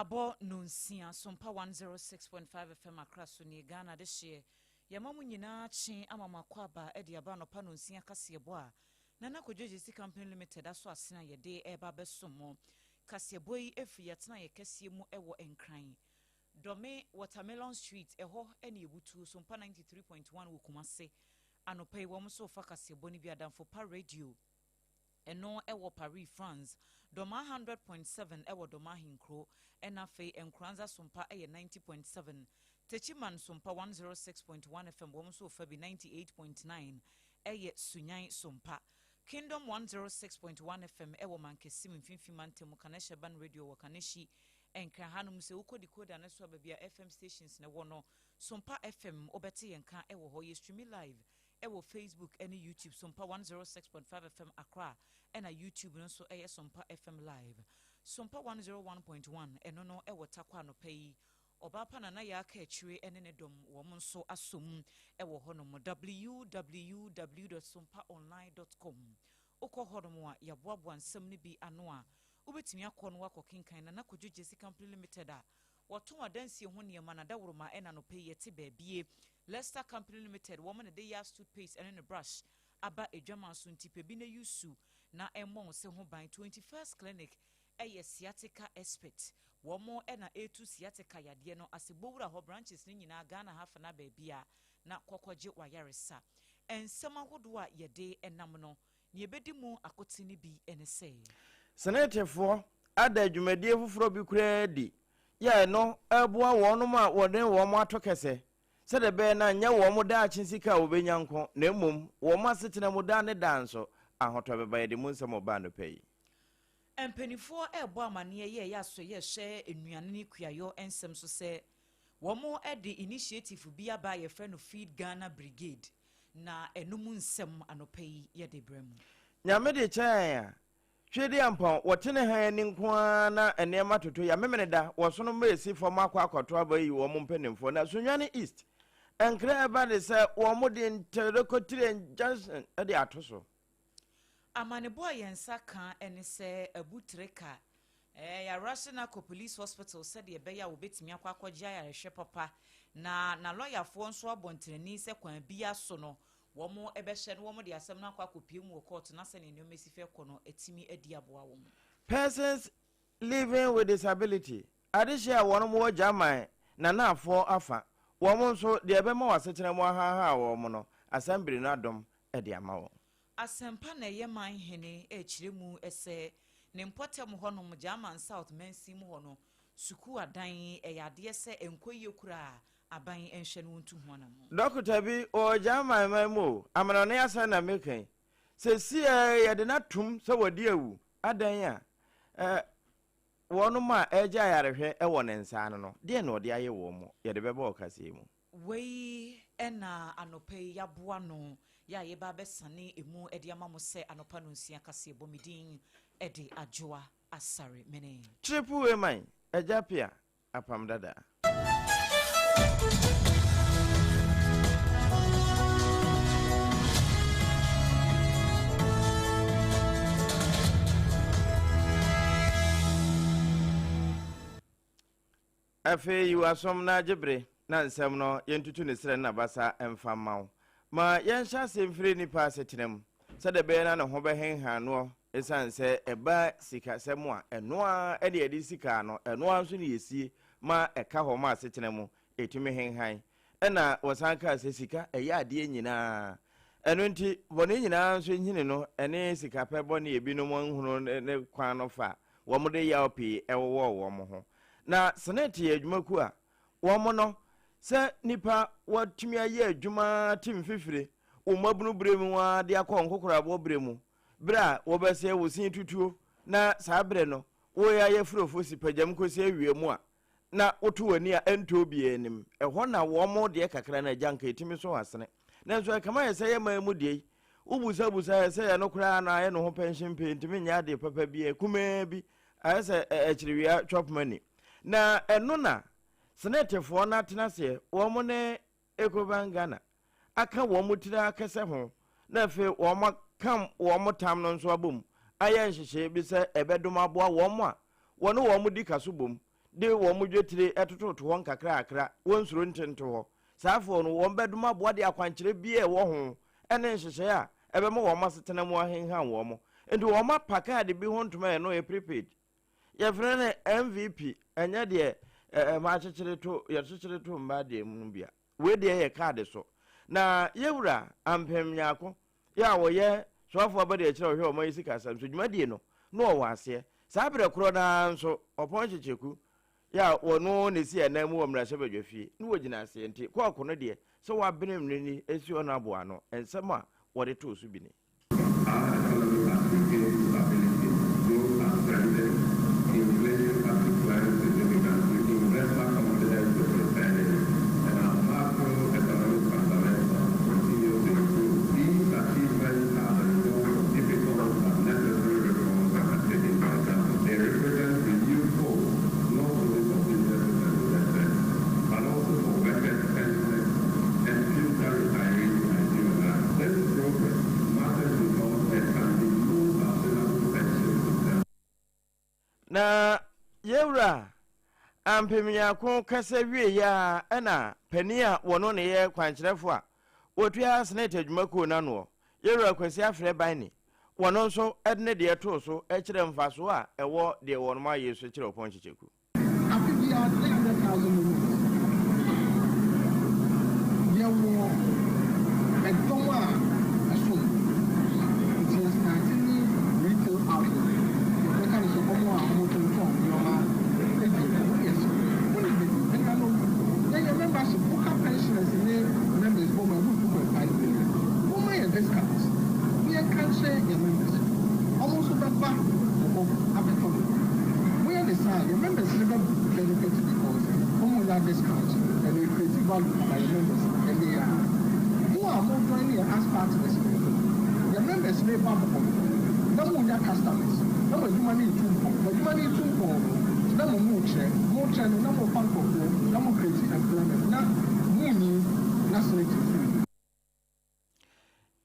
Abo nunsia SOMPA 106.5 FM akraso ni Ghana this year. Yamamu nyina chi ama makwaba edi aba no pa nunsia kasebo a nana kojoji company limited aso asena yede eba besomo kasebo yi efi yatena ye kase mu ewo enkran dome watermelon street eho eni ebutu SOMPA 93.1 wokumase anopai wo so fa kasebo ni biadamfo pa radio eno ewo Paris France doma 100.7 ewo doma hinkro enafe enkranza SOMPA 90.7 Techiman SOMPA 106.1 FM wo so fa bi 98.9 eye sunyan SOMPA Kingdom 106.1 FM ewo mankesi mfimfi mantemu kanesha ban radio wakaneshi enka hanum se ukodi koda na so babia FM stations ne wono SOMPA FM obete yenka ewo ho ye stream live ewo Facebook and YouTube SOMPA 106.5 FM Accra and YouTube no so SOMPA FM live SOMPA 101.1 eno no ewo takwa no pay Obapa na ya ka chire ene ne dom wo mo so asom ewo honom www.sompaonline.com okọ honom a yaboabo ansem ne bi ano a ubetimi akọ no wakokenkan na kodwoje si company limited a woto adansie ho ne ma na daworo ma ena no pay yete baabie Leicester Company Limited woman a day ya toothpaste and a brush aba edwama so ntipe bi na yusu na emon se ho ban 21st clinic sciatica expert womo ena A2 sciatica yade no asebowura ho branches ni nyina Ghana half na baabia na kokogye wayaresa ensem ahodo a yede enam no ne ebedi mu akoti ni bi ene se senetefo ada dwumadie foforo bi kura di ya no eboa wonom a woden wo mo atokese sede be na nya wo mo da chinsika obenyanko na emom wo mo asetena mo da ne danso ahoto beba yede mu nsem oba no pay empenifo ebo amane ye ya so ye hye enuane ni kuayo ensem so se wo mo ede initiative bi aba ye friend of Feed Ghana Brigade na enum nsem anopai ye de brem nyame de kyan twedi ampon wotene han ni nkoa na enema toto ya memene da wo so no mesi fo makwa akoto abayi wo mo mpenimfo na sunwane east enkra eba de se wo mo de nterekotire Johnson e de atoso amanebo yensa kan ene se abutreka ya Russian Police Hospital said ye beya wo betimi akwakwagye ayarehwe papa na lawyer fo nso abontreni se kwan bia so no wo mo ebehye no wo mo de asem na akwakopie mu court na se ne no mesife kono etimi adi aboa wo persons living with disability adishia wono mo jaman na afo afa wo mo nso de ebema wasetena mo ha wo mo no assembly no adom e de ama wo asempa na ye man hene e kire mu ese ne mpotem honom German South Mensi mu hono suku adan e yade se enkoye kura aban enhwe no ntu ho na mo doctor bi o German mamu amana ne asa na mekan se si ye de na tum se wodi awu adan a wono ma eja yarehwe e won nsa no de na odi aye wo mo ye de beba okase mu wei ena anopai yaboa no ya ye ba besane emu edi amamo se anopa no nsia kase bomidin edi ADWOA ASARE mene triple we man ASARE APAM DADAA afe yu asom na jebre na nsem no yentutu ne sere na basa emfa mawo ma yensha semfire ni pa setenam sede be na ne ho be henhan no esanse eba sika semu a eno a ede edi sika no eno a so ne yesie ma eka ho ma setenam etumi henhan ena wasanka se sika eya ade nyina eno nti bone nyina so nyine no ene sika pe bone ebi no monhunu ne kwan no fa wo mo de ya opi ewo wo mo ho na senate adwumaku a wo mo no se nipa watumi aye adwuma tim fifire o mabunu bremu wa de akọ nkokora bo bremu bra wo bese wo sin tutuo na saa bre no wo ya ye frofo sipagam kosi awiemu a na woto wani a ento bi enim ho na wo mo de kakra na janka etimi so asene na so kama ye se ye mamu de ubusa se ye no kura na ye no ho pension pay ntimi nya de papa bi kuma bi ayese echiriwia chop money na eno na senetefo na tenase wo mo ne ekobangana aka wo mo tira akese ho na fe wo mo kam wo mo tam no nso abom aye nhyehyɛ bi se ebedom aboa wo mo a wo no wo mo di kaso bom de wo mo dwetire etototo won kakra won suro ntento ho saafo no won beduma boa de akwankyere bi e wo ho ene nhyehyɛ a ebe mo wo masetena mu ahenhan wo mo enti wo ma paka de bi ho ntoma no e prepaid ye frene MVP enya de ma kyekyere to mba de mu bia we de ye card so na yewura ampem nyako ya wo ye soafo abade a kyerɛ hwe o ma yisika sam so dwumadie no no wo ase sabre kro na nso opon kyekyeku ya wono ne si enam wo mra hye badwafie no wogina ase enti kwa kono de so wa benem ni esi ono aboa no ensem a wo de to so bi ni na yewura ampemia ko kasa wie ya na pania wono ne ye kwankyerefo a otua senate adwumako na no yewura kwasi afre ban ni wono nso edne de to so e kire mfaso a ewo de wono ma yeso kire opon kyecheku afibia 300,000 yewo edoma aso just starting retail outlet kind of come on motor phone your yes what is it and I know then your members book up pensioners in there members go my book by my discounts we can share your members almost the back of we understand your members never benefit because we have discounts and we create value by your members and they are who are more joining as partners your members may bump them on your customers. No, you money to no more channel, no more fun for no more crazy employment. Now, money, national.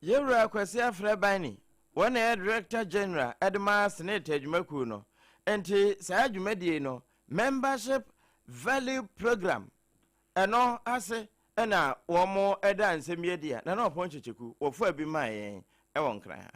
Yewura kwasi afre bani, one director general Edma Senate adwumaku no. Enti sa adwumadie no, membership value program. Eno ase ena wo mo eda nsem dia na na opon checheku wo fu abi ma yen e won kran ha.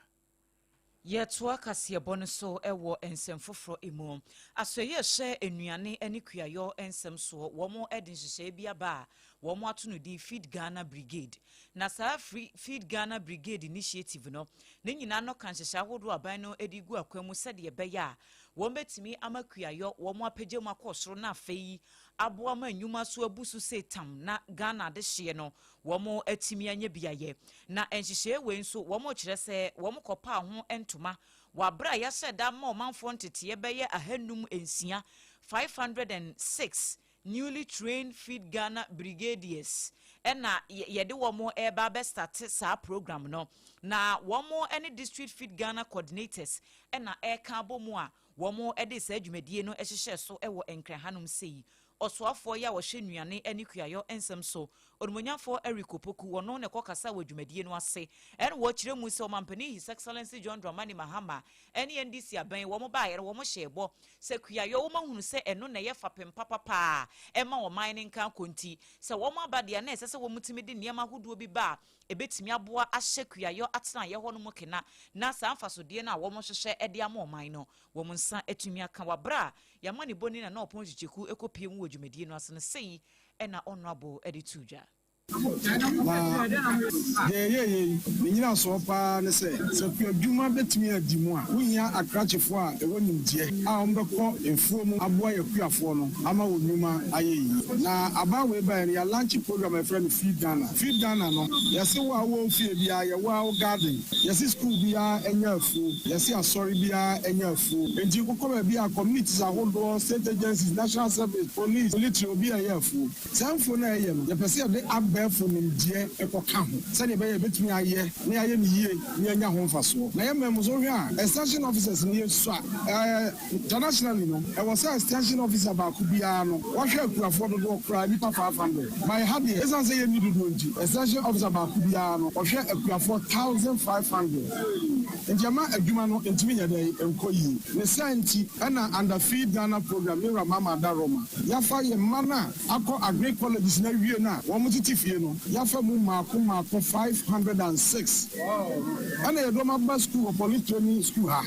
Yetwa kasiebo no so ewo ensem foforo emu asoye hye enuane ane kuayo ensem so wo mo edin hye bia ba wo mo ato no di Feed Ghana Brigade na sa Feed Ghana Brigade initiative no ne nyina no kan hye ahodo aban no edigu akwemu sede ye beya wo betimi amakuayo wo mo apagye mu akosoro na afei aboa ma nyuma so abusu setam na Ghana de hye no wo mo atimi anya biaye na enhye we nso wo mo kire se wo mo kopa ho entoma wabra ya seda ma omanfo ntete beye ahanum ensia 506 newly trained Feed Ghana Brigadiers ena yede wo mo eba be start sa program no na wo mo any district Feed Ghana coordinators ena eka bomu a wo mo ede sa adwumadie no ehye so ewo enkranhanum sei osoafo ya wo hwe nuane ani kuayo ensem so onumonyafo erikopoku wono ne kokasa wadwumadie no ase en wo kire mu se omampani His Excellency John Dramani Mahama ene NDC aban wo mo ba ye wo mo hyebo se kuayo wo mahunu se eno na ye fapem papa ema wo man ne nkan konti se wo mo abade na ese wo mutimi de niam ahodo bi ba ebetimi aboa ahye kuayo atena ye ho no mo kena na sa amfasodie na wo mo hwehwe ede ama oman no wo mo nsa atumi aka wabra yamani boni na opon chicheku ekopie mu wadwumadie no ase ne sei ena honorable edituja Nina so pa ne se adwuma betimi adimu a wonya akrachefo a ewo nimdie a ombekọ efuo mu aboa yakuafo no ama wonuma ayeyi na abawe ba ya launch program e friend Feed Ghana no yesi wo awo fie bia ye wo garden yesi school bia enya afu yesi asori bia enya afu enti kokoma bia communities ahodo state agencies national service police military bia ye afu sanfo na ye no ye pese de abefo nimdie ekoka ho sane be ye betumi aye na aye ni yie na anya ho mfaso na ye memuzo hwe a extension officers ni so internationally no e was a extension officer ba ku bia no wo hwe akurafo do okra ni pa 500 my hadi esan say ye ni do nti extension officer ba ku bia no wo hwe akurafo 1500 nti ama adwuma no ntimi nya dai enko yi ne santi ana under feed Ghana program ni mama daroma yafa ye mana akọ agroecologists na wie na wo mutiti fie no yafa mu maako 506 ana ye do ma ba school polytechnic school ha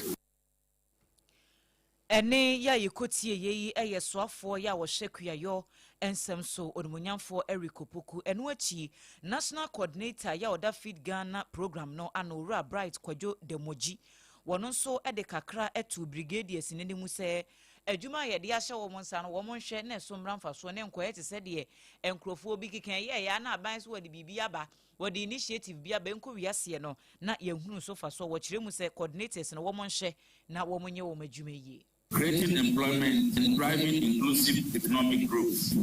ene ya yikotie yeyi eyesoafo ya wo hwekuyayo ensem so onumunyamfo Eric Opoku eno achi national coordinator ya oda feed Ghana program no anora bright kwadwo demoji wono nso ede kakra etu brigadiers ne mu se adwuma ye de ahye wo monsa no wo monhwe na so mramfa so ne nkoye te se de enkrofo bi kikan ye ya na aban so wode bibi aba wode initiative bi aba enko wiase no na yehunu so fa so wo kire mu se coordinators no wo monhwe na wo monye wo madwuma yi. Creating employment and driving inclusive economic growth.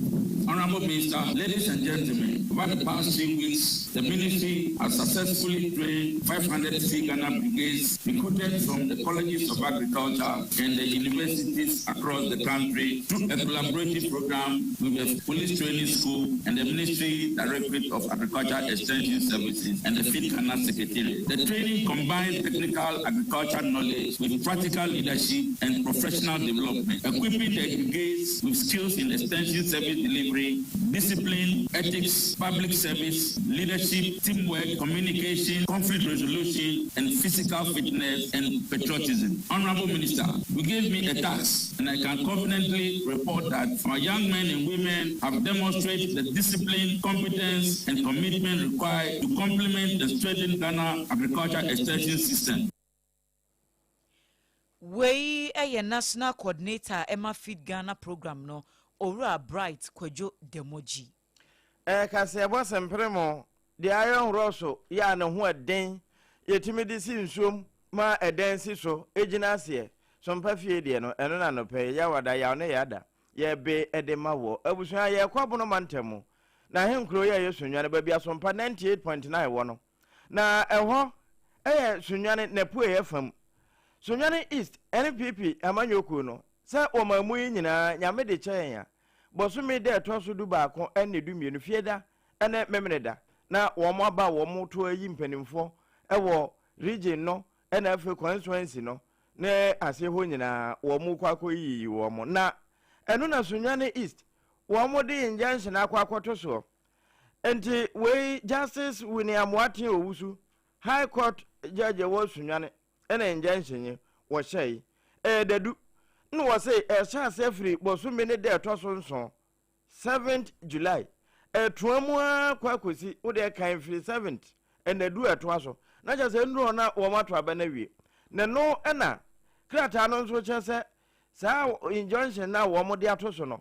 Honorable Minister, ladies and gentlemen, over the past 3 weeks, the Ministry has successfully trained 500 Ghana brigades recruited from the colleges of agriculture and the universities across the country through a collaborative program with the Police Training School and the Ministry Directorate of Agriculture Extension Services and the Feed Ghana Secretariat. The training combines technical agriculture knowledge with practical leadership and professional development, equipping the brigades with skills in extension service delivery, discipline, ethics, public service, leadership, teamwork, communication, conflict resolution, and physical fitness and patriotism. Honorable Minister, you gave me a task, and I can confidently report that our young men and women have demonstrated the discipline, competence, and commitment required to complement and strengthen Ghana agriculture extension system. We a national coordinator Emma Feed Ghana program no Ora Bright Kwadwo Demoji. Kase boss empremo the iron rosso ya na ho den yetimi de si nsom ma eden si so ejina se sompa fie de no eno na no pe ya wada ya no ya da ye be edema wo abusuan ye kwabono mantemu na henkro ya yesunwa ne ba bia sompa 98.9 wo no na eho sunwane nepu efam sunwane east NPP amanyoku no se o mamu nyina nyame de chen ya bosumi de to so du ba ko ene du mienu fieda ene memreda na wo mo aba wo mo to ayi mpanimfo ewo region no ene afi constituency no ne ase ho nyina wo mo kwako yi wo mo na eno na sunwane east wo mo de injunction akwakoto so enti we justice William Watin owusu high court judge wo sunwane ene injunction wo shei dadu no was say chance free bosumi ne de to so nso 7th July tuamu kwakosi wo de kan free 7th and the do eto aso na je say nro na wo mato aba na wie ne no na krata no nso che se sa injunction na wo mo de ato so no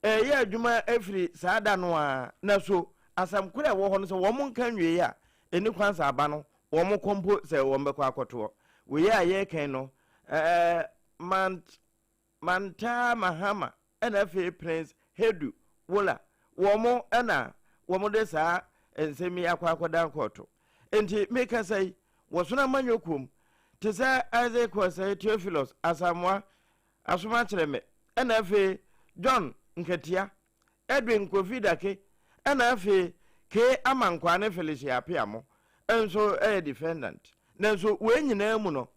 ye adwuma afri sa da no a na so asam kura wo ho no so wo mo kan wie ya eni kwansa aba no wo mo kompo se wo mbekọ akoto we ya ye kan no Manta Mahama ena fe Prince Hedu wola womo ena womo de saa ensemi akwakoda nkoto enti meka sai wosuna manyokum te sa Isaac kwasai Theophilus asamwa asoma kyereme ena fe John Nketia Edwin Kofidake ena fe ke amankwa ne Felicia Apiamo enso defendant nenso we nyina mu no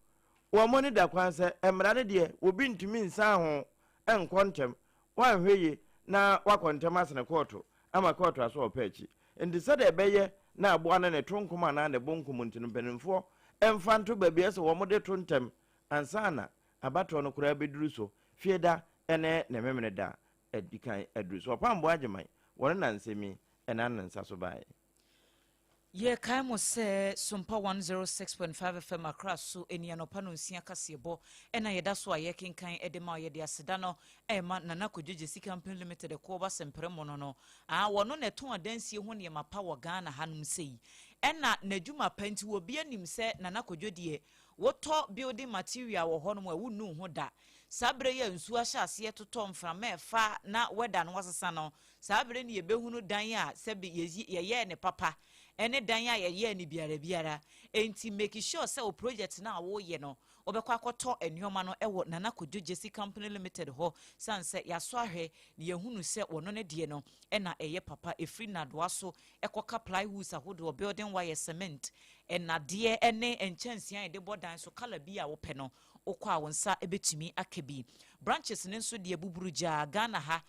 wo ni da kwanse emrade de obi ntumi nsa ho enkontem wan hweye na wakontem asene koto ama koto aso opachi ndi sade ebeye na aboa na ne tonkoma na ne bonkom ntinu penimfo emfanto babiese wo de tontem ansana abato no kura beduru so fieda ene ne memene da edikan aduru so pambo ageman won na nsemi ena nansa so bae Ye kaimo se SOMPA 106.5 FM across so eni anopano nsia kasebo ena yeda so aye kenkan edema ye de aseda no ema nana kodjeje sika company limited ko ba sempere mono no wono ne ton adansie ho ne mapa wo Ghana hanum sei ena nadwuma panti wo bia nim se nana kodjodie woto building material wo hono mu wunu ho da sabre ye nsu ahya ase toto mframa fa na weda no wasesa no sabre ne ye behunu dan a sebe ye ne papa ene dan ya ye ni biara enti make sure say o project na wo ye no obekwa akoto enhoma no ewo nana kodwo Jesse Company Limited ho sanse yaso ahwe ne yehunu se wono ne de no na eye papa efri nadoa so ekoka plywood ahodo building wire cement na de ene enchansian de bodan so kala bi a wo pe no okwa wonsa ebetumi akebi branches ne nso de buburuja Ghana ha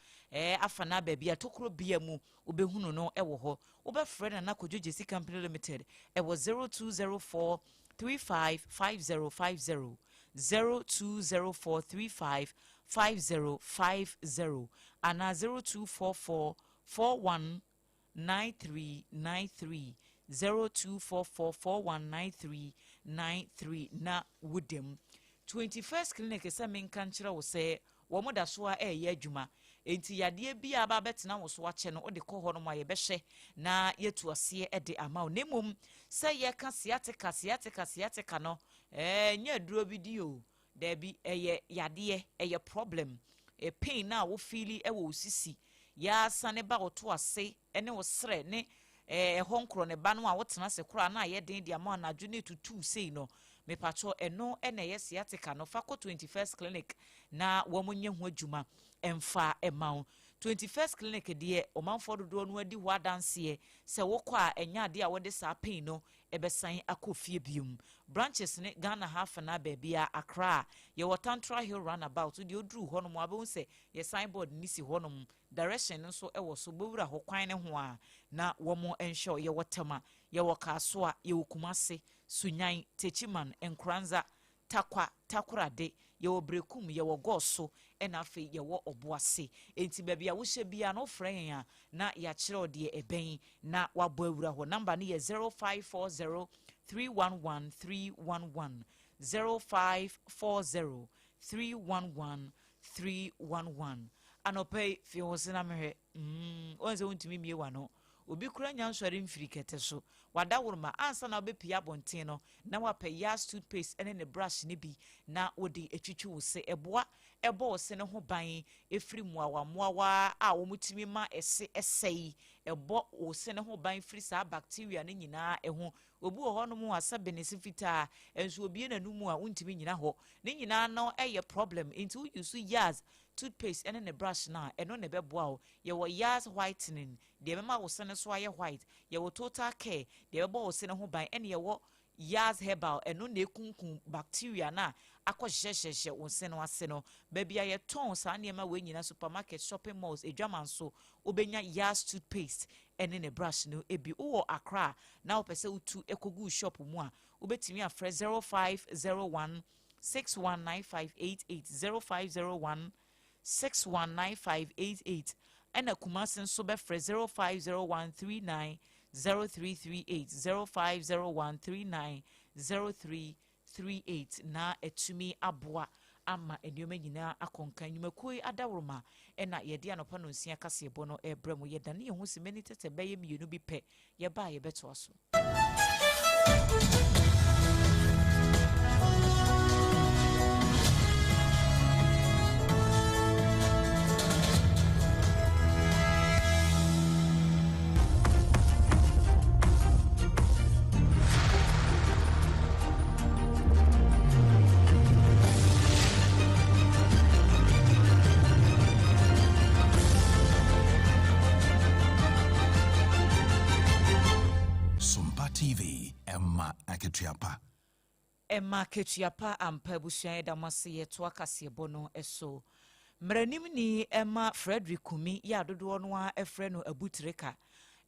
afana baby atokro bia mu obehunu no ewo ho obefre na kodwo Jesse Company Limited ewo 0204 355050 0204 355050 and 0244 419393 0244 419393 na wudem 21st clinic is a main country will say womoda so a ye adwuma enti yade bia ba betena wo so ache no ode kɔ hɔ no ma ye bɛhwɛ na yetu ase ede ama wo nemum sɛ ye ka siatika no nya duro bi di o da bi eye yade eye problem pain na wo feeli wo sisi ya sane ba wo to ase ene wo sre ne honkro ne ba no a wo tena se kora na ye den de ama na adwene tutu sei no me pacho eno ene ye siatika no fa ko 21st clinic na wo monye ho adwuma emfa emaw 21st clinic de omanfo dodo no adi ho adanse se wo kwa enya ade a wo de sa pain no ebesan akofie bium branches ne Ghana half na baabia Accra ye Watantra Hill roundabout de odru ho no mo abon se ye signboard ni si ho no direction nso ewo so bowura ho kwan ne ho a na wo mo ensure ye wotama ye wokaso a ye okumase sunyan techiman enkranza takurade ye obrekum ye wogoso ena afi ye wo oboase enti baabia wo hye bia no frɛ ya na ya kyerɛ de eben na wabo awura ho number ne ye 0540 311 311 0540 311 311 anope fi hosina mehwe onze wontumi miewa no obi kura nyansware mfiri kete so wada worma ansa na obepia bonten no na wapɛ yas toothpaste ene ne brush ne bi na wodi etwitwi wo se eboa ebo wo se ne ho ban efiri muawa a wo mutimi ma ese esei ebo wo se ne ho ban firi sa bacteria ne nyina eho obi wo hono mu asa benesi fita enso obi na numu a untimi nyina ho ne nyina no eye problem into use yas toothpaste ene ne brush na eno ne beboa o ye wo yas whitening de mema wo se ne so aye white ye wo total care de bebo wo se ne ho ban ene ye wo yas herbal eno na ekunkun bacteria na akɔhyehyehye wo se no ase no baabia ye ton sa ne ma we nyina supermarket shopping malls edwaman so obenya yas toothpaste ene ne brush no ebi wo Accra na wo pese utu ekogu shop mu a obetimi afre 0501 619588 0501 619588 ena Kumasi nso befre 050139 0338 0501390338 na etumi aboa ama enwoma nyina akonkan nyumakoi adaworoma ena yede anopa no nsia kasebo no ebrem yedane ye ho simeni tete beye mienu bi pe ye ba ye beto aso Emma Ketuapa ampa busuan damase ye to akasebo no eso mranim ni Emma Frederick Kumi ya dodo no a efre no abutreka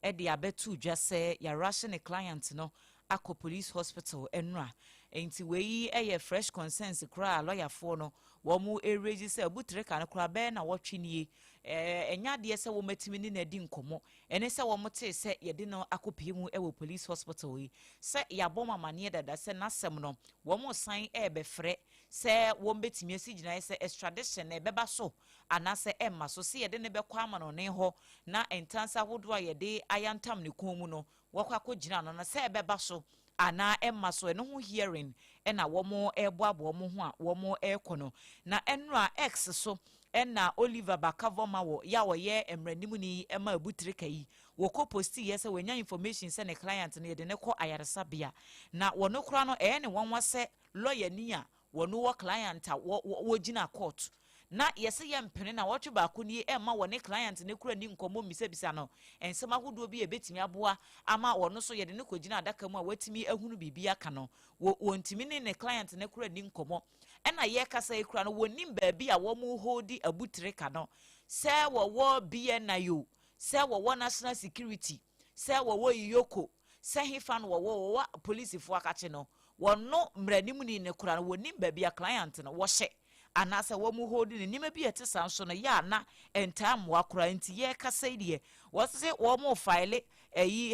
e de abetu dwase ya ration client no akọ police hospital enra enti weyi eye fresh consensus kra lawyer for no wo mu register abutreka no kra be na wotwenie enya de se wo matimi ni na di nkomo ene se wo mote se ye de no akopie mu ewo police hospital yi se ya boma mane dada se nasem no wo mo san be frɛ se wo betimi asigina se extradition e beba so anase emma so se ye de ne be kwa ama no ne ho na entansa hodo a ye de ayantam ne kon mu no wakwa kogina no na se beba so ana emma so eno ho hearing ena wo mo eboabo mo ho a wo mo ekono na enra x so ena Oliver Bakavoma wo ya wo ye emranim ni ema abutrika yi wo ko posti ye se wenya information se ne client ne de ne ko ayaresabia na wo no kura no ne wonwa se lawyer ni a wɔno wɔ client a wɔgyina court na yɛsɛ yɛ mpene na wɔtwe baako nie ɛma wɔ ne client ne kura ni nkɔmmɔ mbisa no ensɛm ahodoɔ bi ebetimi aboa ama wɔno so yɛde ne kɔgyina adaka mu a watimi ahunu biribi aka no wɔntimi ne client ne kura ni nkɔmmɔ ɛna yɛkasa ekura no wɔnim baabi a wɔn holdi abutre ka no sɛ wɔwɔ BNIO sɛ wɔwɔ national security sɛ wɔwɔ yoko sɛ hefa no wɔwɔ polisifoɔ akakye no wɔno mmeranimu ni ne kura no wɔnim baabi a client no wɔhyɛ anasa wɔn holdi ne nima bi ɛte saa nso no yɛ ana ɛntaa mmoa kura nti yɛkasa deɛ wɔsɛ wɔn file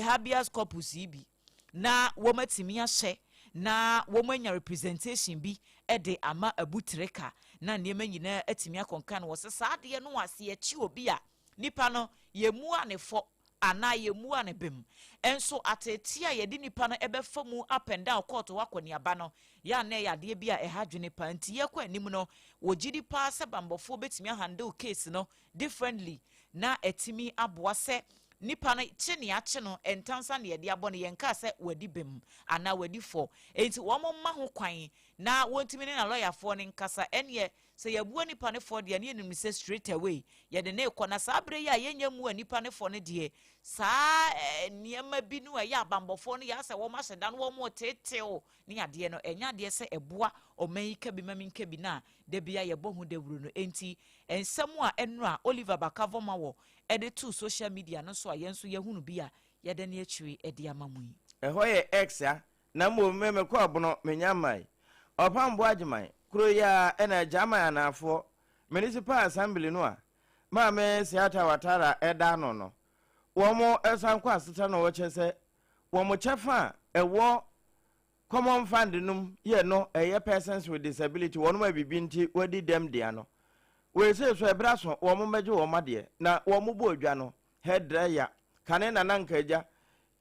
habeas corpus bi na wɔn atimi ahyɛ na wɔn anya representation bi ɛde ama abutreka na nneɛma nyinaa atimi akɔnka no wɔsɛ saa deɛ no ase akyi obi a nipa no yɛmu anefo ana yɛmu anebem enso ateti a yɛde nipa no ɛbɛfa mu up and down court wakɔniaba no ya na yɛadeɛ bi a ɛhadwene pa nti yɛkɔ anim no wɔgyidi pa sɛ bambɔfo betimi handle case no differently na etimi aboa sɛ nipa no kye ne akye no entansa ne yɛde abɔ no yɛnka sɛ wadi bem ana wadi fo enti wɔn ma ho kwan na wɔntimi ne na lawyer fo ne nkasa ɛneɛ sɛ yɛbua nipa ne fo deɛ ne nim sɛ straight away yɛde ne kɔ na saa bere yɛ yɛnya mu nipa ne fo ne deɛ saa nneɛma bi no ɛyɛ abambɔfo no yɛ sɛ wɔn ahyɛ da no wɔn tetew ne adeɛ no ɛnya adeɛ sɛ ɛboa ɔman yi ka bi mami nka bi na da bia yɛbɔ ho dawuro no enti ensɛm a ɛnura Oliver Bakavoma wɔ ɛde to social media no so a yɛn so yɛhunu bi a yɛde ne akyiri ɛde ama mu yi ɛhɔ yɛ x a na mo me kɔ abono menya mai ɔpam boagyeman kuro ya ɛna jama anafo municipal assembly no a ma me siata watara ɛda no wɔn ɛsan kɔ aseta no wɔkyɛ sɛ wɔn kyɛfa ɛwɔ common fund num yɛ no ɛyɛ persons with disability wɔn ma bibi nti wɔdi dem dia no we say so ebra so wɔn mɛgye wɔn adeɛ na wɔn bɔ odwa no hairdryer kane na nankaja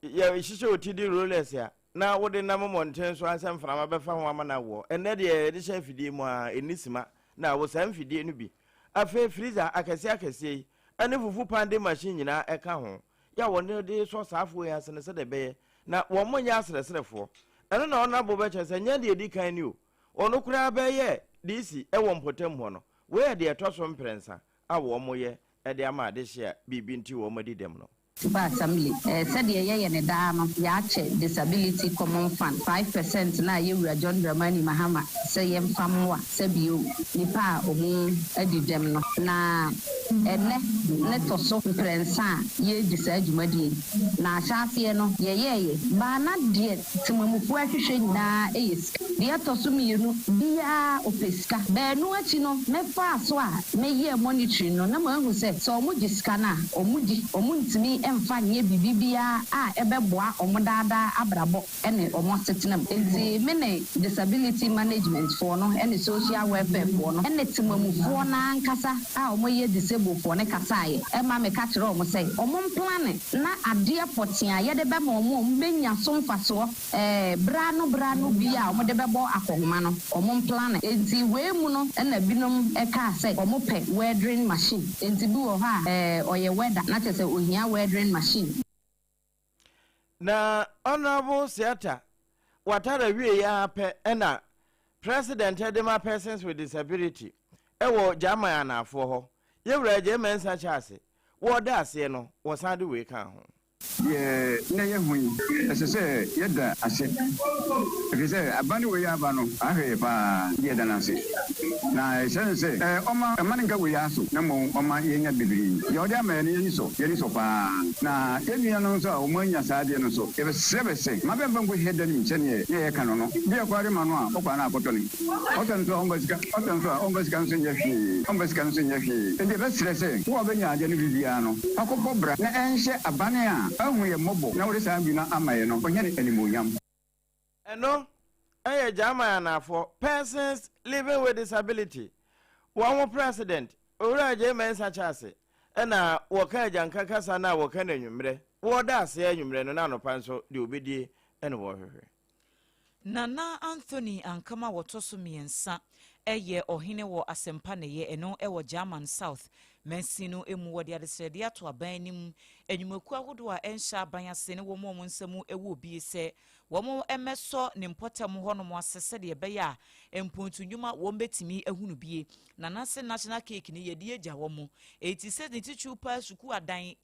yɛ hyehyɛ otidi rollers ya na wode nam monten so ansɛm frama bɛfa ho ama na wɔ ɛnɛ deɛ de hyɛ fidie mu a enisima na wo sam fidie no bi afa freezer akɛse yi ɛne fufu pande machine nyina ɛka ho ya wɔne de so saafo ya sene sɛ de bɛyɛ na wɔn monya asresrefo ɛno na ɔna bo bɛkyɛ sɛ nya de edi kan ni o ɔno kura bɛyɛ DC ɛwɔ mpotam ho no we de ɛtɔ so mprensa a wɔn moyɛ ɛde ama de hyɛ bibi nti wɔn madi dem no SOMPA assembly said ye ne da no ya che disability common fund 5% na ye wura John Dramani Mahama say yem famwa say bio nipa omu adidem no na ene ne toso prensa ye disadwumadi na ahase no ye ba na de timamufu ahwehwe nyina eyes de toso mienu bia opeska ba no achi no me fa so a me ye monitoring no na ma hu say so omu giska na omu ntimi emfa nye bibibia a ebeboa omodada abrabo ene omosetenam enti me ne disability management for no ene social welfare for no ene timamufo na nkasa a omoye disabled for ne kasaye ema me ka kire omo say omon plan na ade potia ye de be ma omo mbenya so mfaso bra no bia omo de bebo akohoma no omon plan enti we mu no ene binom eka say omo pe welding machine enti bi wo ha oye weather na tese ohia welding machine na honorable Seata watara wie ya pe ena president edema persons with disability ewo jama anafo ho yewura je mensa chase wo da ase no wo san de we kan ho ye na ye hui ese yeda ase efise abani we ya ba no ahwe pa yeda na ase na ese oma maninga we ya so na mo oma yenya bibiri ye odi ama ye so pa na yenu no so o manya saade no so e se mabe mbango heda ni nchene ye kan no bi akware ma no a okwa na akoto ni otan so ongasika nso nya hwi ende be sere wo benya ade no bibia no akokọ bra na enhye abane a ahu ye mobo na wori saa bi na amaye no onye ne animonyam eno eye jama na for persons living with disability one president owuraje mensa chase ena woka janka kasa na woka na nwumre wo da ase anwumre no na no panso de obedie ene wo hwehwe Nana Anthony Ankama wotoso miensa eye ohine wo asempa ne ye eno ewo German South mensino emu wode adesrede ato abanim enyumaku ahodo a ensha aban ase ne wo mo nsemu ewo bi se wo mo emeso ne mpotem ho no mo asese de be ya empuntu nyuma wo betimi ehunu bie na nase national cake ne yedi agya wo mo eti se ne tichu pa suku adan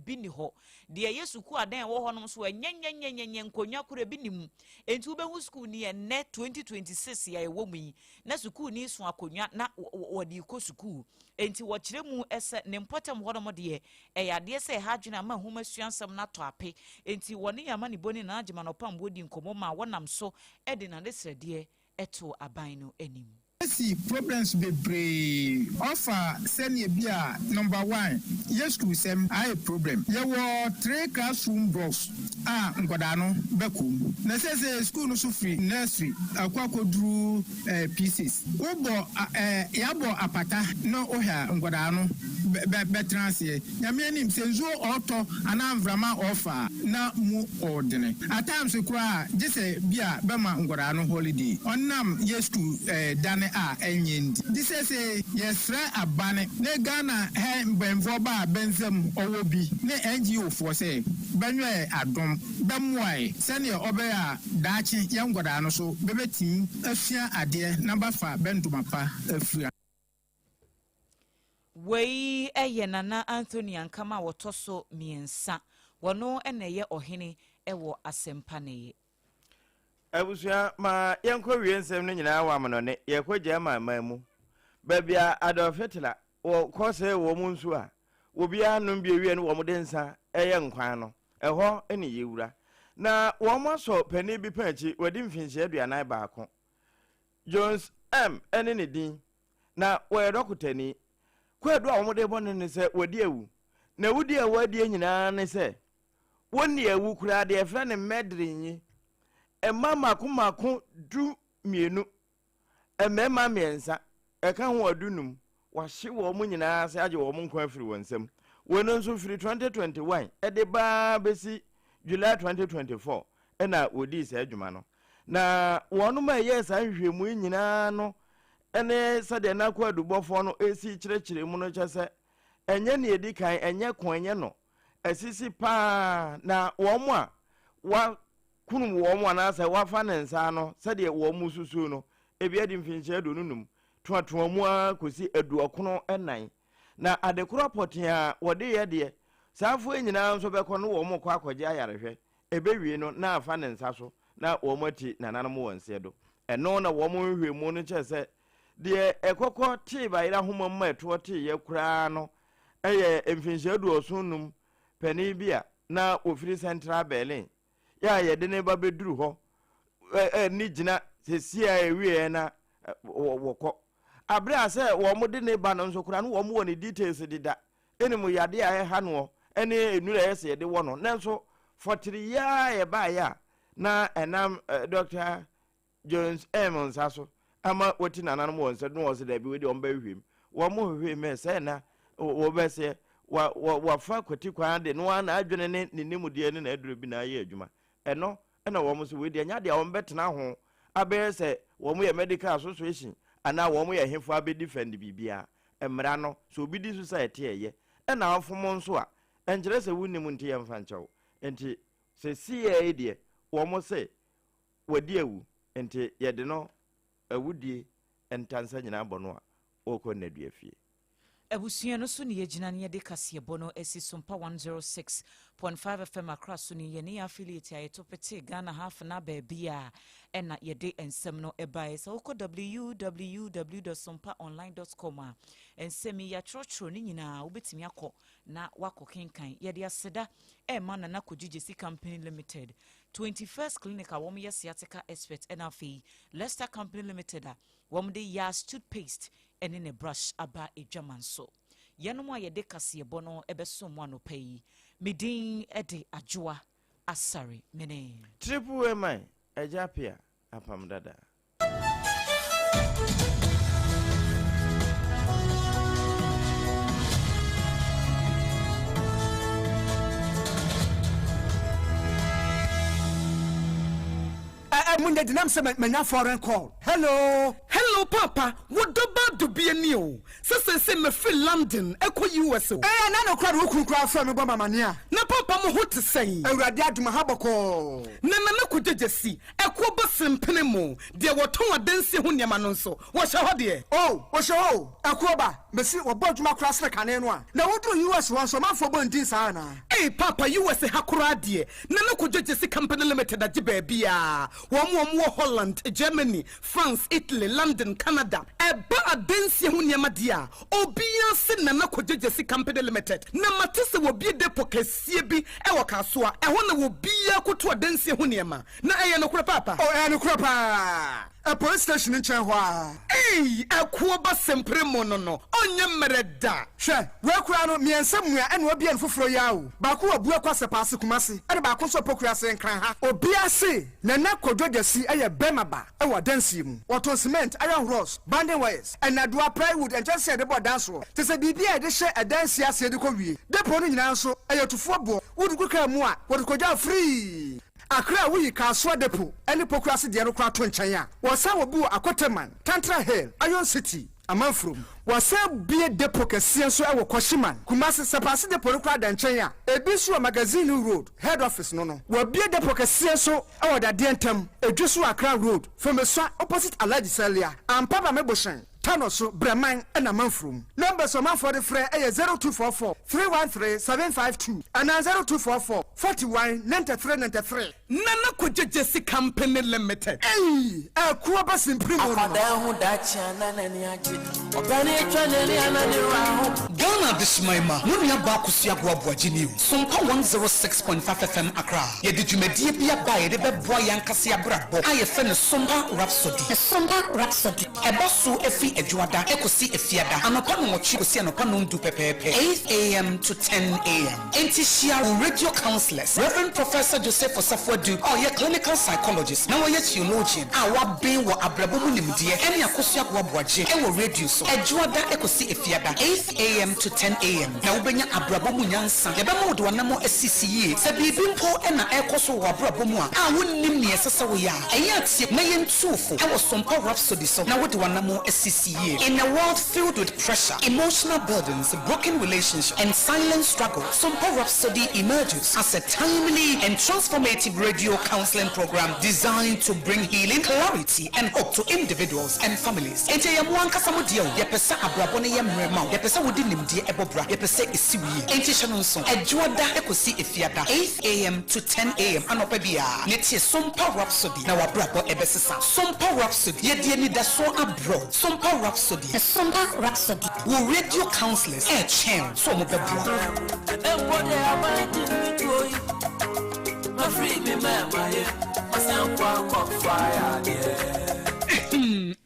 bi ni ho de ye suku adan wo ho no so enyenyenyenyenyen nkonwa kura bi ni mu enti wo behu school ni ye ne 2026 ya ewo mu yi na suku ni so akonwa na wodi ko suku enti wo kire mu ese ne mpotem ho no mo de eyade se ha dwena ma homa suansam na to ape enti woni yama ni boni na agema no pam bodi nkomo ma wonam so edi na de srede eto aban no anim. See problems be brave. Offer senior beer number 1. Yes, school sem I problem. There were 3 classroom blocks. Ngodano beku. Na say school no so free nursery. Akwako drew pieces. Obo yabo apata no oha ngodano betransie. Nyame nim senzo auto anamvrama offer na mu ordine. At times kwa just beer bema ngodano holiday. Onam yes school dane enyendi this is a yes abane ne Ghana he benfo ba benzem owobi ne NGO for say benwe adom bemwai senior obeya dachi yangoda no so bebetim afia ade number 5 bendumapa afia wei eye nana Anthony Ankama wotoso miensa wono eneye ohene ewo asempa ne Abusua ma yenko wiensem no nyina wa manone yekogya mamu babia adofetla wo kose wo munsu a obia no bia wie no wo mudensa eye nkwan no eho ene yewura na wo maso pani bi panchi wadi mfinhye aduanan baako Jones ene ne din na wo dokotani kwadu a wo mude bonne ne se wadi awu na wudi awadi nyina ne se wonni awu kura de efra ne medrinyi emama kumako du mienu emema miensa eka ho adunum wahye wo mu nyina ase age wo mu nkwa afiri wonsam wono nso firi 2021 ede ba besi July 2024 ena wodi se adwuma no na wono ma yes anhwemu nyina no ene sade na kwa adubofo no esi kirekire mu no kyese enye ne edi kan enye ko enye no asisi pa na wo mu a wa kunu wo mu anasa wafa ne nsa no sade wo mu susu no ebia di mfinche adonunum toatoa mu akosi aduokono enan na adekoro potia wode ye de saafo nyina nso beko no wo mu kwa akogye ayarehwe ebewie no na afa ne nsa so na wo mati nananom wonse do eno na wo mu hwemu no kyese de ekokọ ti bayira homa ma eto ti ye kura no eye mfinche aduosunum pani bia na ofiri Central Berlin ya yede ne ba beduru ho ni gina sesia ewie na wokọ abre ase wo mo de ne ba no nso kura no wo mo woni details dida enimu yade a ha no ene enura yese yede wo no nanso fotiri ya ye ba ya na enam Dr. Jones nsaso ama woti nanan mo nse no wose da bi we de omba hwem wo mo hwem se na wo be se wa fa kwati kwan de no na adwene ne nimu de ne na aduru bi na ye adwuma eno ena wo mo so we de nya de wo betena ho abe se wo mo ye medical association ana wo mo ye hefo abe defend bibia emra no so obi di society eye ena afom nso a enkere se wunimu nti ye mfa nchew enti se CA de wo mo se wadi awu enti ye de no awudie entansa nyina bono a okọ na dua fie Abusua no so ne yegyina ne de kase bono esi SOMPA 106.5 FM across ni ye ne affiliate ya etopete Ghana half na baabia ena ye de ensem no ebae so ko www.sompaonline.com ensemi ya trotro ni nyina obetimi akọ na wako kenkan ye de aseda ma na kojijesi company limited 21st clinic a wom ye sciatica expert enafi Leicester company limited a wom de Yas toothpaste ene ne brush aba edwaman so yenom a yede kase bono ebesom anopa yi medin ede ADWOA ASARE mene triple mai ASARE APAM DADAA Munde dinam se menya foreign call. Hello. Hello, Papa. What about to be a new? Say me free London, Echo US. Nano crowd who cry from me, Bama Mania. Na Papa, mo what to say? I read that to my habako. Nana could just see. Echo Bassin Penemo. There were two dancing Hunya Manonso. What's your idea? Oh, what's your Akoba? Messi or Bodma Cross like an anwa. Now, what do you US want some man for Bondis Anna? Hey, Papa, US a Hakuradi. Nana could just see Company Limited at Jibebia. One more Holland, Germany, France, Italy, London, Canada. A bar dancing Hunya Madia. Obia Sin Nana could just see Company Limited. Namatisa will be a depoke, CB, Ewakasua. I want to be a kutua dancing Hunyama. Na Ayano Papa. Oh, Ayano a police station in Chanhua. Hey, a Kuaba sempre monono. Onya mereda. She, work around me and somewhere and will be in for Yao. Baku of Buakwasa Kumasi, and Bakuso Pocras and Kranha. Or BRC, Nana Kodoja see a Bemaba, our dancing, or to cement, iron rods, banding wires, and Adwoa plywood and just said about dance. To say BBI, they share a dance here, said the Kobe. The pony also, a to football, would go more, what could you free? Akra we ka so depo ene pokrasi de no kwa to nkyanya wasa wobu akoteman Tantra Hill Iron City Amanfrom wasa bie depo kese so e wo Koshiman Kumasi sepase depo no kwa da nkyanya ebisu magazine road head office no wa bie depo kese so e wo da de ntam edwisu Akra road from so opposite Alhaji Salia ampaba meboshan Tanoso Breman and Amanfrom numbers of man for the free 0244 313 752 and 0244 41 93 93. Nana could just see Company Limited. Hey, a Kuabas in Primo. Ghana this Maima, Munia Bakusia Guabwajini, SOMPA 106.5 FM Accra. Ye did you media be a buy the Boyan Cassia Brabo? I offend a SOMPA Rhapsody. A SOMPA Rhapsody. A bosu efi Edwada, Ekosi Efiada, and upon what you see and upon do pepe 8 a.m. to 10 a.m. Intishia radio counselors, Reverend Professor Joseph Osafwadu, or your clinical psychologist, now you're theologian, our being what Abrabomunim dear, any Akosia Guabwaji, and will reduce Edwada Ekosi Efiada, 8 a.m. to 10 a.m. Now when you're Abrabomunyansa, Yabamo do anamo SCCE, Sabibimpo and Ekoso Wabrabomua, I wouldn't name me as a Sawaya, and yet Nayan Tufu, I was SOMPA Rhapsody, so now what do anamo SCCE? In a world filled with pressure, emotional burdens, broken relationships, and silent struggle, SOMPA Rhapsody emerges as a timely and transformative radio counseling program designed to bring healing, clarity, and hope to individuals and families. Ente ya mwanka samudio, yepesa abrabone ya mrema, yepesa wudi nimdie ebobra, yepesa isiwi. Ente shanonson, Edwada Ekosi Efiada, 8 a.m. to 10 a.m. Anopebia, netie SOMPA Rhapsody, na wabrabo ebesisa. SOMPA Rhapsody, yedie nidaso abro. SOMPA Rhapsody, a SOMPA Rhapsody. We radio counselors, chain, so mo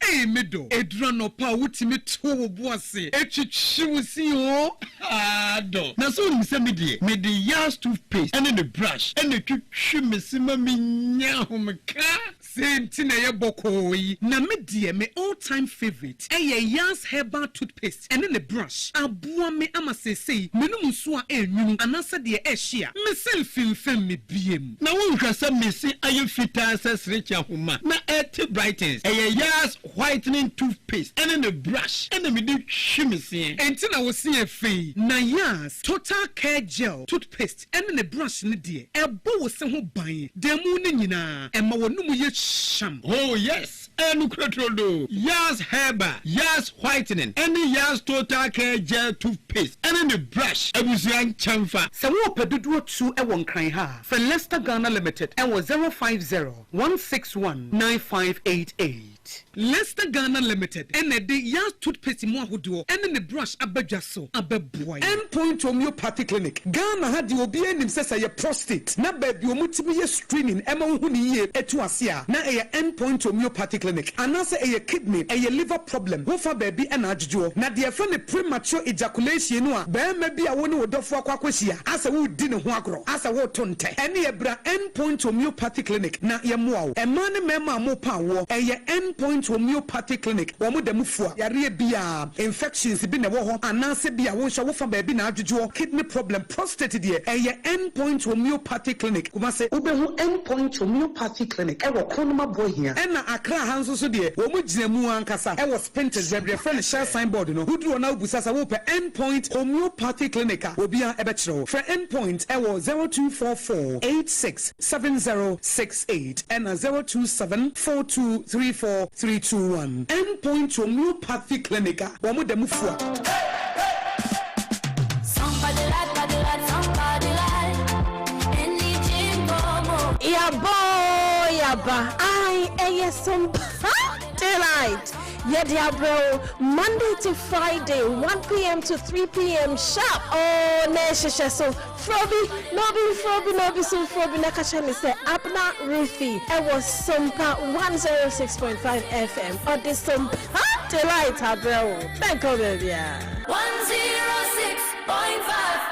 Hey, Medo, Edrano pa utime to boase. Echichimusi o. Ado. Na so ni se medie. Me the yas toothpaste and the brush and the chichimisi mami nyahumka. Same thing na ye bokoi. Na medie me all-time favorite. Yas herbal toothpaste and then the brush. Abua me ama say me no muso a enwunu anasa de ehia. Me self fem me biem. Na won hwasa me se aye fita asas recha homa. Na et brightens. Yas whitening toothpaste and then the brush and then me do chimisi. Enti na wo see e fei. Na yas total care gel toothpaste and then the brush ne de. Ebo wo se ho ban. Demu ne nyina. Ema wo numu ye sham. Oh yes. Enu kretrodo. Yas herba, yas whitening, and yas total care gel toothpaste and then the brush. Abusian chamfa. Se wo pedudu 2 e won kran ha. For Leicester Ghana Limited and was 050-161-9588. Leicester Ghana Limited and the yas toothpaste mo ahodo and then the brush abadwaso abeboy. Endpoint Homeopathy Clinic. Ghana had the obi enim sesa ye prostate. Na baby omutimi ye screening ema hu ni ye etu asia. Na e Endpoint Homeopathy Clinic. Anase e kidney, e liver problem. Ho fa baby e na adjujo. Na de friend the premature ejaculation no a be ma bi a woni wodofo akwakwahia. Asa wo di ne ho agro. Asa wo tonte. Ene e bra Endpoint Homeopathy Clinic. Na ye moa. E ma ne mema mo pa wo. E ye Endpoint Homeopathy Clinic. Wo mo da mufua. Yare bia infections bi ne wo ho. Anase bia wo hwa wo fa baby na adjujo. Kidney problem, prostate de. E ye Endpoint Homeopathy Clinic. Kuma se obehu Endpoint Homeopathy Clinic. E wo konoma boy here. E na Accra hanso so de wo mu gina mu ankasa e was painters every friend share signboard no who na obusa sa wo pe endpoint homeopathy clinic obia e be kire for endpoint e wo 0244867068 and 0274234321 endpoint homeopathy clinic wo mu de mu fua Yaba, I SOMPA delight. Yediabro, Monday to Friday, 1 p.m. to 3 p.m. sharp. Oh, Nesha, so Froby, Nobi, so Froby, Nakachani said, Abna Ruthie. It was SOMPA 106.5 FM. Or the SOMPA delight, Abro. Thank you, baby. 106.5.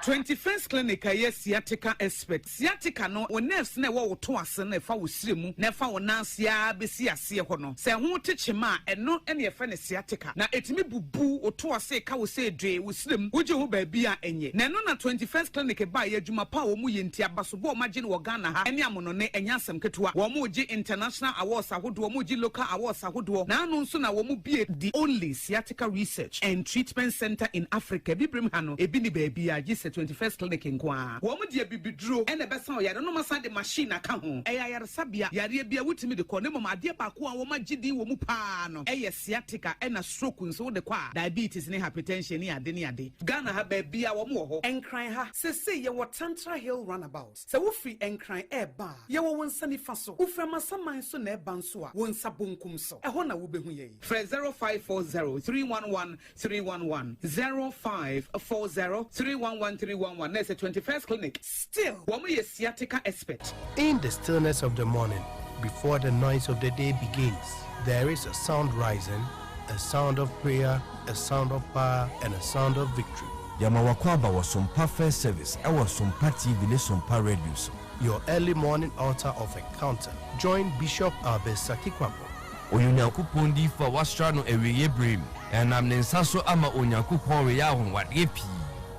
21st clinic yes sciatica expert sciatica no o nerves na wo to ase na fa wo siremu na fa wo nansia besi ase ho no se ho techema eno ene ye fa ne sciatica na etimi bubu o to ase ka wo se dwe wo siremu wo je ho ba bia enye na no na 21st clinic ba ye adwuma pa wo mu ye ntia baso bo magine wo Ghana ha ene amono ne enya asem ketewa wo mu je international awards ahodo wo mu je local awards ahodo na anu nso na wo mu bie the only sciatica research and treatment center in Africa bibrim ha no ebi ni ba bia 21st clinic nkwa wo mu de bibiduro ene besa o yare no masa de machine aka ho yare sabia yare bia wutimi de ko ne mama de ba ko a wo magidi wo mu pa no sciatica ena stroke nso de kwa diabetes ne hypertension ne ade Ghana ha ba bia wo mu ho enkran ha sese ye wo Tantra Hill runabout se wo free enkran ba ye wo wonsa ni fa so wo frama saman so na ba nso a wonsa bonkum so ho na wo behu ye 0540311311 0540311311 There's a 21st clinic. Still, one way sciatica expert. In the stillness of the morning, before the noise of the day begins, there is a sound rising, a sound of prayer, a sound of power, and a sound of victory. Yamawakwaba was SOMPA first service. I was SOMPA TV, SOMPA radio. Your early morning altar of encounter. Join Bishop Albesaki Kwambo. Onyakupondi for Wastrano Ewe Brim, and I'm Nensaso Ama Onyakupon Reyawan what yepi.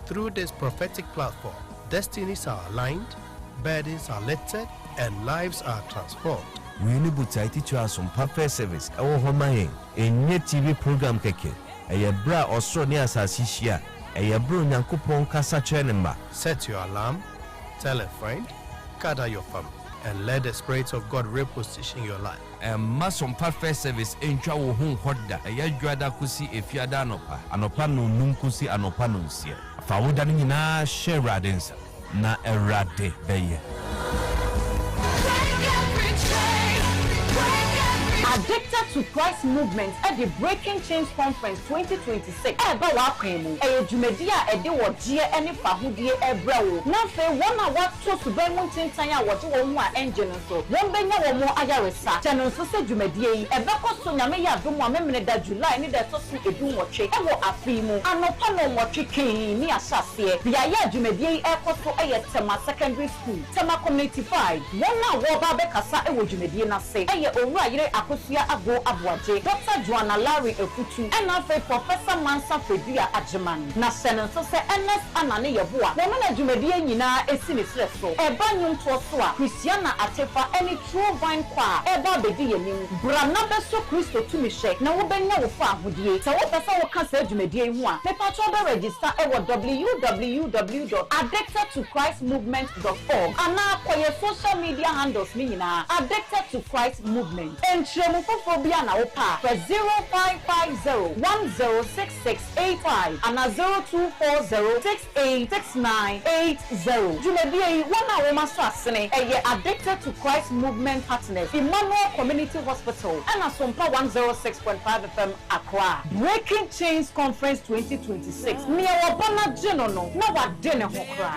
Through this prophetic platform, destinies are aligned, burdens are lifted, and lives are transformed. We need to teach us some perfect service. Our home a new TV program keke. A bra or so near Sasisia. A bro Yankupon Casa Chenema. Set your alarm, tell a friend, gather your family, and let the Spirit of God reposition your life. And mass perfect service in Chawo Home Hoda. A Yadrada Kusi if you are Danopa, Anopano Nunkusi Anopanunsia. Fawudani na Sheradens na Erade Beye. Addicted to Christ Movement at the Breaking Chains Conference 2026. Eba wa kwemu. Jumedia ede wo gie ene fahudie ebrawo. Na fe wona wa to su be mu tintan ya wo je wo mu a engine so. Won benya wo mu ayaresa. Chano so se dwumadie yi ebe ko so nyame ya dum a memene da July ni da to su edu nwotwe. Ewo afi mu. Anopa no nwotwe kin ni asase. Bia ya dwumadie yi ekoso Tema Secondary School. Tema Community 5. Wona wo ba be kasa ewo dwumadie na se. Owura yire Akosia Agbo Abuaje, Dr. Joanna Larry Efutu, and now Professor Mansa Fredua Ajeman. Na senen so se NS Anane Yeboa. Woman Jumedie nyina esini so. Eba nyum to so a Christiana Atefa any true vine kwa. Eba bedi yenim. Brana beso Christo tumishe. Na wo benya wo fa ahodie. Se wo pesa wo kan se Jumedie hu a. Me pa cho be register ewo www.addictedtochristmovement.org. Ana koye social media handles mi nyina Addicted to Christ Movement. Entremufobia na opa for 0550106685 and 0240686980. Jumedie wana woma so asene eye Addicted to Christ Movement Partners Emmanuel Community Hospital and SOMPA 106.5 FM Accra. Breaking Chains Conference 2026. Mia wabana jeno no na wadene ho kra.